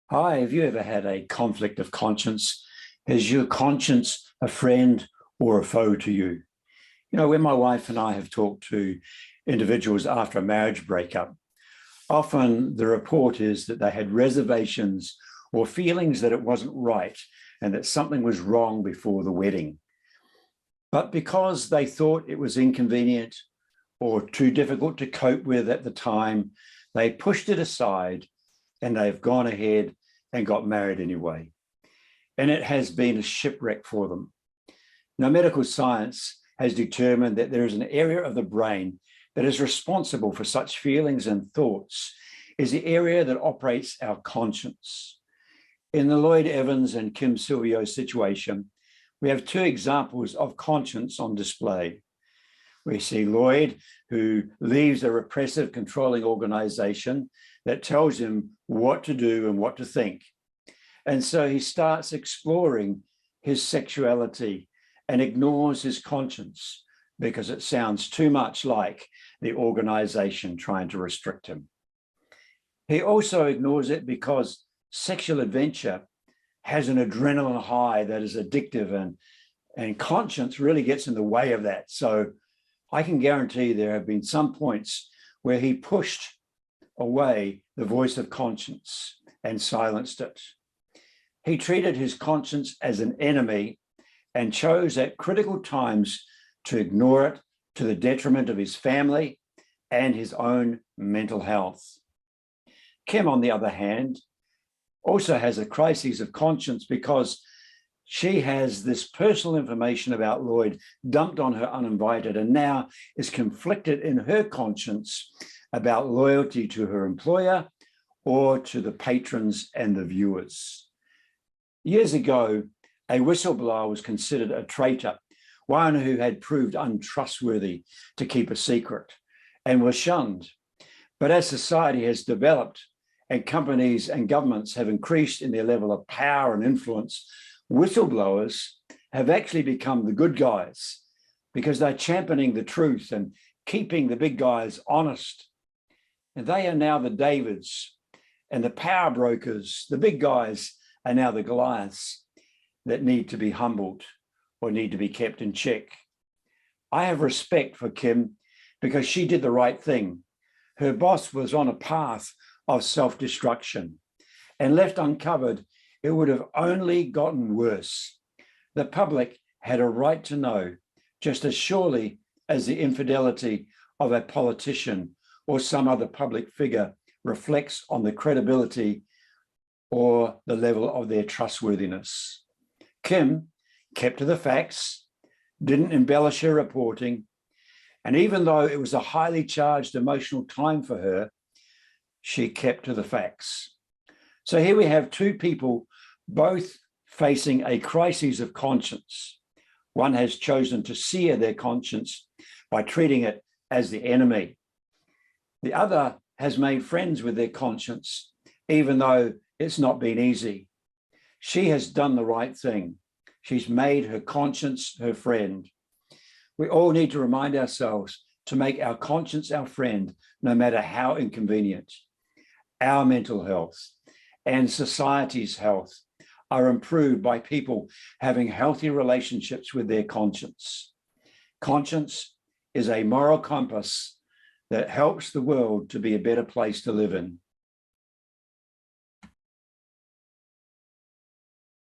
Hi, have you ever had a conflict of conscience? Is your conscience a friend or a foe to you? When my wife and I have talked to individuals after a marriage breakup, often the report is that they had reservations or feelings that it wasn't right and that something was wrong before the wedding. But because they thought it was inconvenient or too difficult to cope with at the time, they pushed it aside and they've gone ahead and got married anyway. And it has been a shipwreck for them. Now, medical science has determined that there is an area of the brain that is responsible for such feelings and thoughts, is the area that operates our conscience. In the Lloyd Evans and Kim Silvios situation, we have two examples of conscience on display. We see Lloyd, who leaves a repressive, controlling organization that tells him what to do and what to think. And so he starts exploring his sexuality and ignores his conscience because it sounds too much like the organization trying to restrict him. He also ignores it because sexual adventure has an adrenaline high that is addictive, and conscience really gets in the way of that. So I can guarantee there have been some points where he pushed away the voice of conscience and silenced it. He treated his conscience as an enemy and chose at critical times to ignore it to the detriment of his family and his own mental health. Kim, on the other hand, also has a crisis of conscience because she has this personal information about Lloyd dumped on her uninvited and now is conflicted in her conscience about loyalty to her employer or to the patrons and the viewers. Years ago, a whistleblower was considered a traitor, one who had proved untrustworthy to keep a secret and was shunned. But as society has developed and companies and governments have increased in their level of power and influence, whistleblowers have actually become the good guys because they're championing the truth and keeping the big guys honest. And they are now the Davids and the power brokers. The big guys are now the Goliaths that need to be humbled or need to be kept in check. I have respect for Kim because she did the right thing. Her boss was on a path of self-destruction, and left uncovered, it would have only gotten worse. The public had a right to know, just as surely as the infidelity of a politician or some other public figure reflects on the credibility or the level of their trustworthiness. Kim kept to the facts, didn't embellish her reporting, and even though it was a highly charged emotional time for her, she kept to the facts. So here we have two people both facing a crisis of conscience. One has chosen to sear their conscience by treating it as the enemy. The other has made friends with their conscience, even though it's not been easy. She has done the right thing. She's made her conscience her friend. We all need to remind ourselves to make our conscience our friend, no matter how inconvenient. Our mental health and society's health are improved by people having healthy relationships with their conscience. Conscience is a moral compass that helps the world to be a better place to live in.